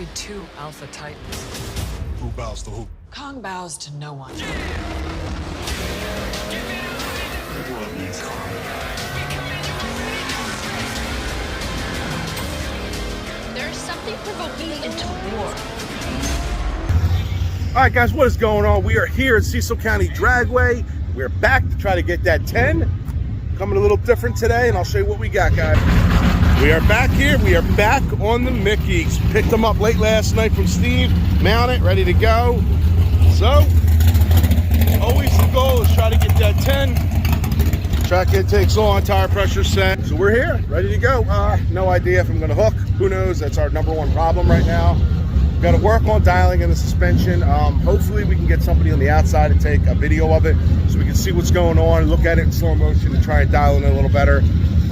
be 2 Alpha Titans. Who bows to who? Kong bows to no one. The world needs Kong. There's something provoking me into war. All right, guys, what is going on? We are here at Cecil County Dragway. We're back to try to get that 10. Coming a little different today, and I'll show you what we got, guys. We are back here. We are back on the Mickeys. Picked them up late last night from Steve. Mounted, ready to go. So, always the goal is try to get that 10. Track intake's on, tire pressure set. So we're here, ready to go. No idea if I'm gonna hook. Who knows? That's our #1 problem right now. Got to work on dialing in the suspension. Hopefully we can get somebody on the outside to take a video of it so we can see what's going on, look at it in slow motion and try and dial in a little better.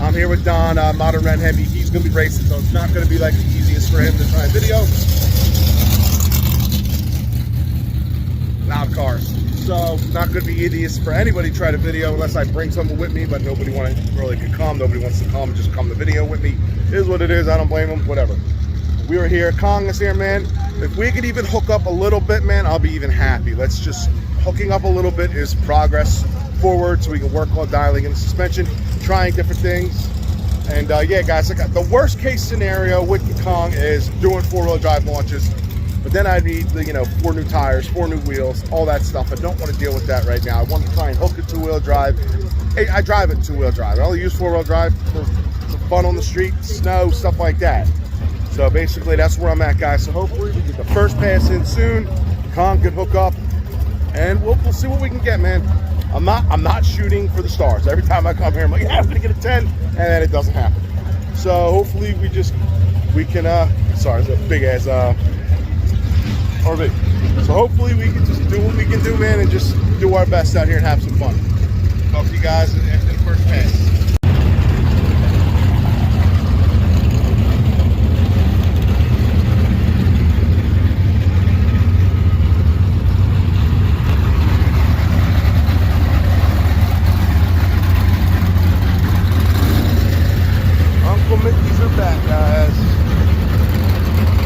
I'm here with Don, Modern Red Hemi. He's going to be racing, so it's not going to be like the easiest for him to try and video. Loud cars. So not going to be easiest for anybody to try to video unless I bring someone with me, but nobody really could come. Nobody wants to come, just come to video with me. It is what it is. I don't blame them, whatever. We were here, Kong is here, man. If we could even hook up a little bit, man, I'll be even happy. Let's just, hooking up a little bit is progress forward so we can work on dialing in the suspension, trying different things. And yeah, guys, the worst case scenario with the Kong is doing 4-wheel drive launches, but then I'd need, 4 new tires, 4 new wheels, all that stuff. I don't want to deal with that right now. I want to try and hook it 2-wheel drive. Hey, I drive it 2-wheel drive. I only use 4-wheel drive for fun on the street, snow, stuff like that. So basically that's where I'm at, guys. So hopefully we get the first pass in soon. Kong can hook up and we'll see what we can get, man. I'm not shooting for the stars. Every time I come here, I'm like, yeah, I'm gonna get a 10, and then it doesn't happen. So hopefully we can sorry, it's a big ass RV. So hopefully we can just do what we can do, man, and just do our best out here and have some fun. Talk to you guys after the first pass.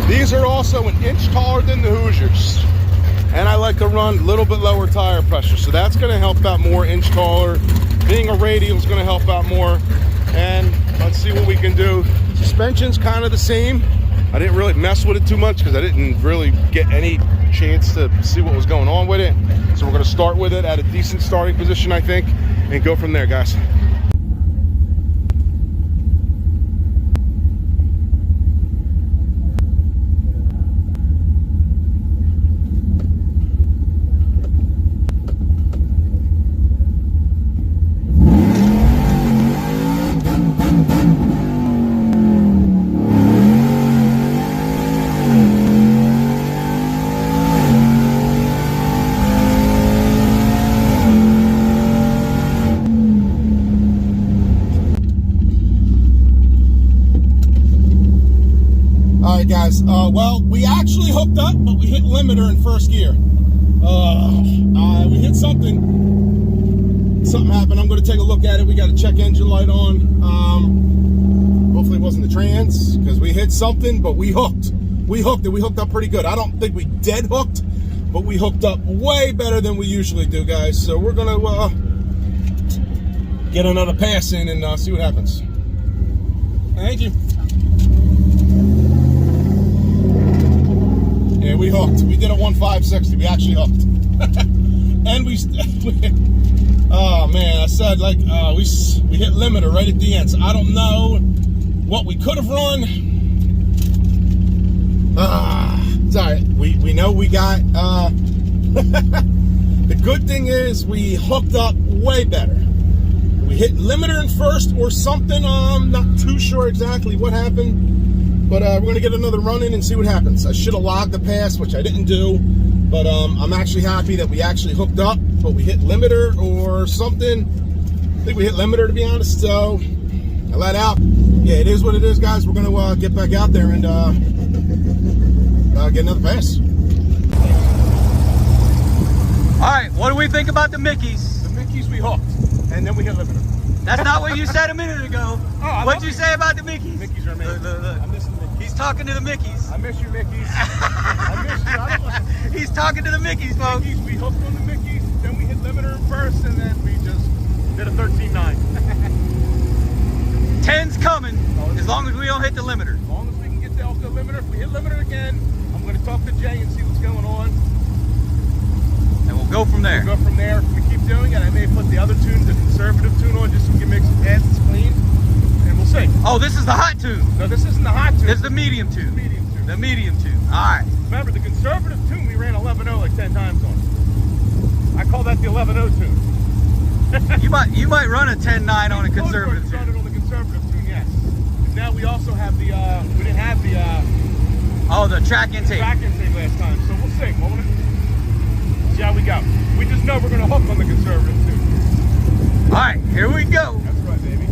These are also an inch taller than the Hoosiers, and I like to run a little bit lower tire pressure, so that's going to help out more. Inch taller, being a radial is going to help out more, and let's see what we can do. Suspension's kind of the same. I didn't really mess with it too much because I didn't really get any chance to see what was going on with it, so we're going to start with it at a decent starting position, I think, and go from there, guys. Guys, well, we actually hooked up, but we hit limiter in first gear. We hit something happened. I'm going to take a look at it. We got a check engine light on. Hopefully it wasn't the trans, because we hit something, but we hooked and we hooked up pretty good. I don't think we dead hooked, but we hooked up way better than we usually do, guys. So we're going to get another pass in and see what happens. Thank you. Yeah, we hooked. We did a 1.560. We actually hooked. And we oh man, I said we hit limiter right at the end. So I don't know what we could have run. It's all right. We know we got the good thing is we hooked up way better. We hit limiter in first or something. I'm not too sure exactly what happened. But we're going to get another run in and see what happens. I should have logged the pass, which I didn't do. But I'm actually happy that we actually hooked up. But we hit limiter or something. I think we hit limiter, to be honest. So I let out. Yeah, it is what it is, guys. We're going to get back out there and get another pass. All right, what do we think about the Mickeys? The Mickeys we hooked. And then we hit limiter. That's not what you said a minute ago. Oh, what'd you say about the Mickeys? Mickeys are amazing. Look. I'm missing the Mickeys. talking to the Mickeys. I miss you, Mickeys. I miss you. I don't He's talking to the Mickeys, folks. Mickeys, we hooked on the Mickeys, then we hit limiter first, and then we just did a 13.9. 10's coming, as long as we don't hit the limiter. As long as we can get the limiter. If we hit limiter again, I'm going to talk to Jay and see what's going on. And we'll go from there. We'll go from there. If we keep doing it, I may put the other tune, the conservative tune on, just so we can make some pads clean. And we'll see. Oh, this is the hot tune. No, this isn't the hot tune. This is the medium tune. The medium tune. The medium tune. All right. Remember, the conservative tune, we ran 11.0 like 10 times on. I call that the 11.0 tune. you might run a 10.9 on a conservative tune. Started on the conservative tune, yes. And now we also have the, we didn't have the, oh, the track intake. Track intake last time, so we'll see, won't it? See how we go. We just know we're going to hook on the conservative tune. All right, here we go. That's right, baby.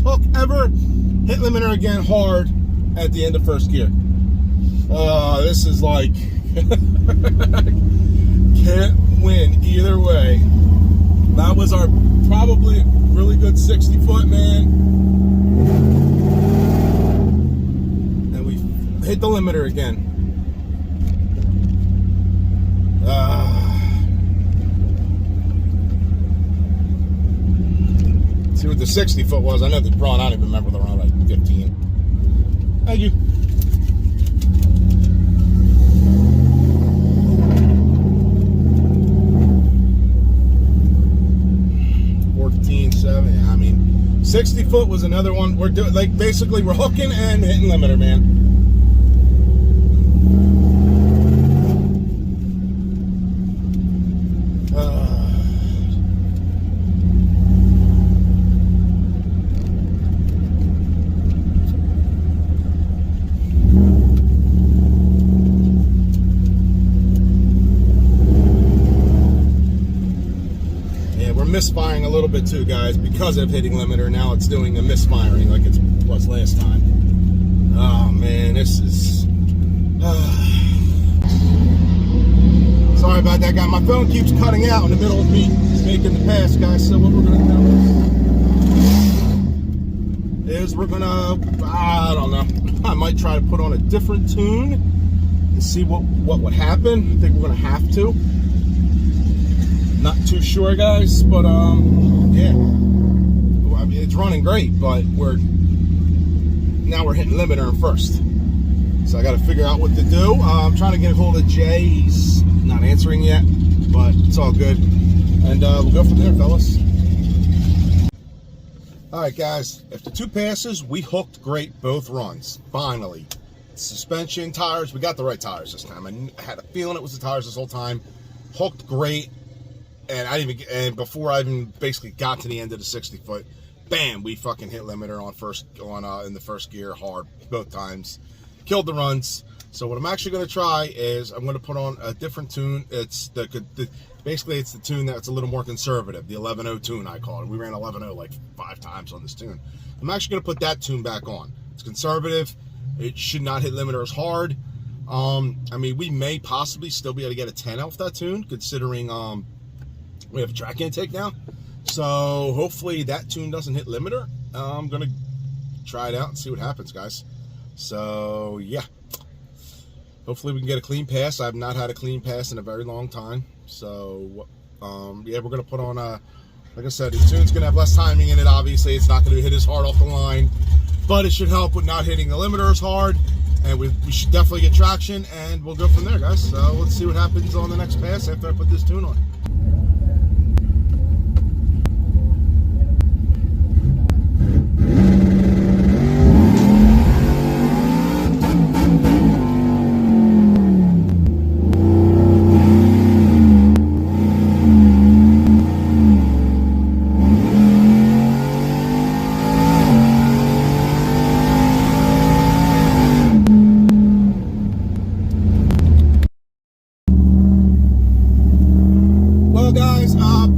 Hook ever, hit limiter again hard at the end of first gear. This is like can't win either way. That was our probably really good 60 foot, man, and we hit the limiter again. See what the 60 foot was. I know the brawn, I don't even remember, they're around like 15. Thank you. I mean, 60 foot was another one. We're doing, like, basically we're hooking and hitting limiter, man. Misfiring a little bit too, guys, because of hitting limiter. Now it's doing a misfiring like it was last time. Oh man, this is sorry Sorry about that, guy. My phone keeps cutting out in the middle of me making the pass, guys. So what we're gonna do is we're gonna, I don't know, I might try to put on a different tune and see what would happen. I think we're gonna have to. Not too sure, guys, but yeah. I mean, it's running great, but now we're hitting limiter in first. So I got to figure out what to do. I'm trying to get a hold of Jay. He's not answering yet, but it's all good. And we'll go from there, fellas. All right, guys. After 2 passes, we hooked great both runs. Finally. Suspension, tires. We got the right tires this time. I had a feeling it was the tires this whole time. Hooked great. And and before I even basically got to the end of the 60-foot, bam, we fucking hit limiter in the first gear hard both times. Killed the runs. So what I'm actually going to try is I'm going to put on a different tune. It's basically it's the tune that's a little more conservative, the 11.0 tune I call it. We ran 11.0 like 5 times on this tune. I'm actually going to put that tune back on. It's conservative. It should not hit limiter as hard. I mean, we may possibly still be able to get a 10 off that tune, considering we have a track intake now. So hopefully that tune doesn't hit limiter. I'm going to try it out and see what happens, guys. So yeah, hopefully we can get a clean pass. I've not had a clean pass in a very long time. So yeah, we're gonna put on like I said, the tune's gonna have less timing in it. Obviously it's not gonna hit as hard off the line, but it should help with not hitting the limiter as hard, and we should definitely get traction, and we'll go from there, guys. So let's see what happens on the next pass after I put this tune on.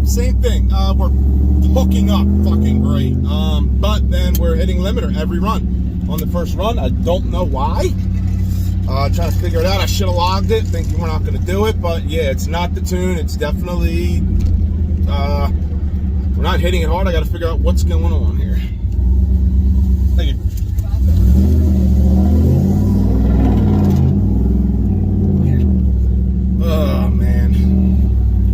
Same thing, we're hooking up fucking great, but then we're hitting limiter every run. On the first run, I don't know why. Trying to figure it out. I should have logged it, thinking we're not going to do it, but yeah, it's not the tune. It's definitely, we're not hitting it hard. I got to figure out what's going on here. Thank you. Oh, man.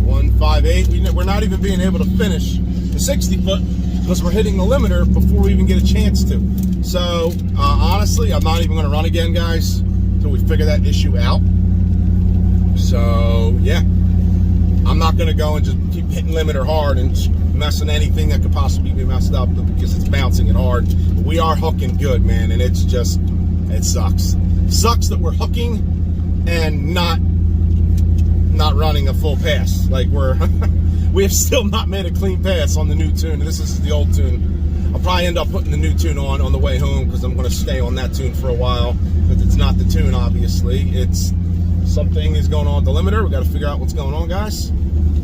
158. We're not even being able to finish the 60-foot because we're hitting the limiter before we even get a chance to. So, honestly, I'm not even going to run again, guys, until we figure that issue out. So, yeah. I'm not going to go and just keep hitting limiter hard and messing anything that could possibly be messed up because it's bouncing it hard. But we are hooking good, man, and it's just, it sucks. Sucks that we're hooking and not running a full pass. Like we have still not made a clean pass on the new tune. This is the old tune. I'll probably end up putting the new tune on the way home because I'm going to stay on that tune for a while because it's not the tune, obviously. It's something is going on with the limiter. We got to figure out what's going on, guys.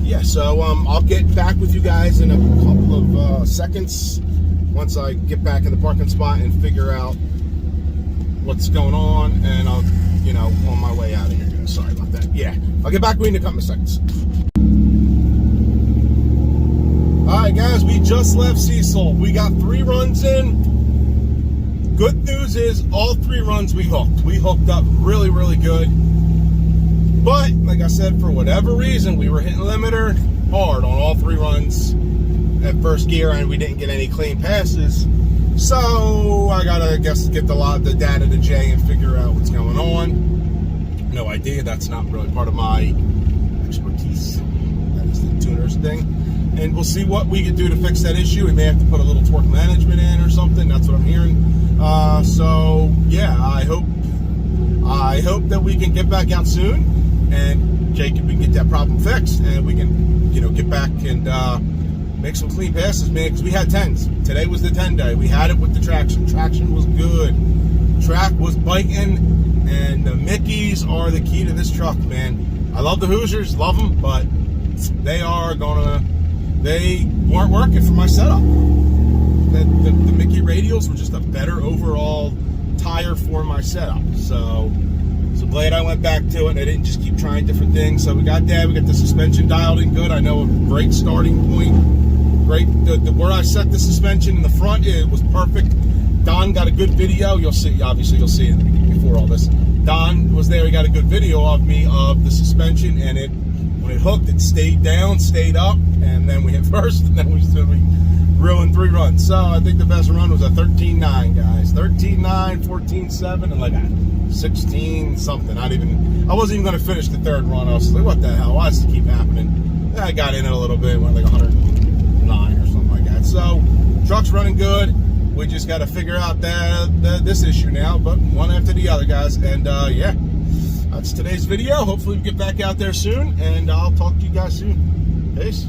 Yeah, so I'll get back with you guys in a couple of seconds once I get back in the parking spot and figure out what's going on, and I'll, on my way out of here. Sorry about that. Yeah, I'll get back with you in a couple of seconds. All right, guys, we just left Cecil. We got 3 runs in. Good news is all 3 runs we hooked. We hooked up really, really good. But, like I said, for whatever reason, we were hitting limiter hard on all 3 runs at first gear, and we didn't get any clean passes. So, I gotta, get the data to Jay and figure out what's going on. No idea. That's not really part of my expertise. That is the tuner's thing. And we'll see what we can do to fix that issue. We may have to put a little torque management in or something. That's what I'm hearing. So, yeah, I hope that we can get back out soon. And Jake, we can get that problem fixed. And we can, get back and make some clean passes, man. Because we had 10s. Today was the 10 day. We had it with the traction. Traction was good. Track was biting. And the Mickeys are the key to this truck, man. I love the Hoosiers, love them, but they weren't working for my setup. The Mickey radials were just a better overall tire for my setup. So So glad I went back to it and I didn't just keep trying different things. So we got that. We got the suspension dialed in good. I know a great starting point. Great. Where I set the suspension in the front, it was perfect. Don got a good video. You'll see. Obviously, you'll see it before all this. Don was there. He got a good video of me of the suspension, and when it hooked, it stayed down, stayed up, and then we hit first, and then we reeling 3 runs. So I think the best run was a 13.9, guys. 13.9, 14.7, and like a 16 something. I wasn't even going to finish the 3rd run. I was like, what the hell? Why does this keep happening? Then I got in it a little bit, went like 109 or something like that. So truck's running good. We just got to figure out this issue now, but one after the other, guys. And yeah, that's today's video. Hopefully we get back out there soon, and I'll talk to you guys soon. Peace.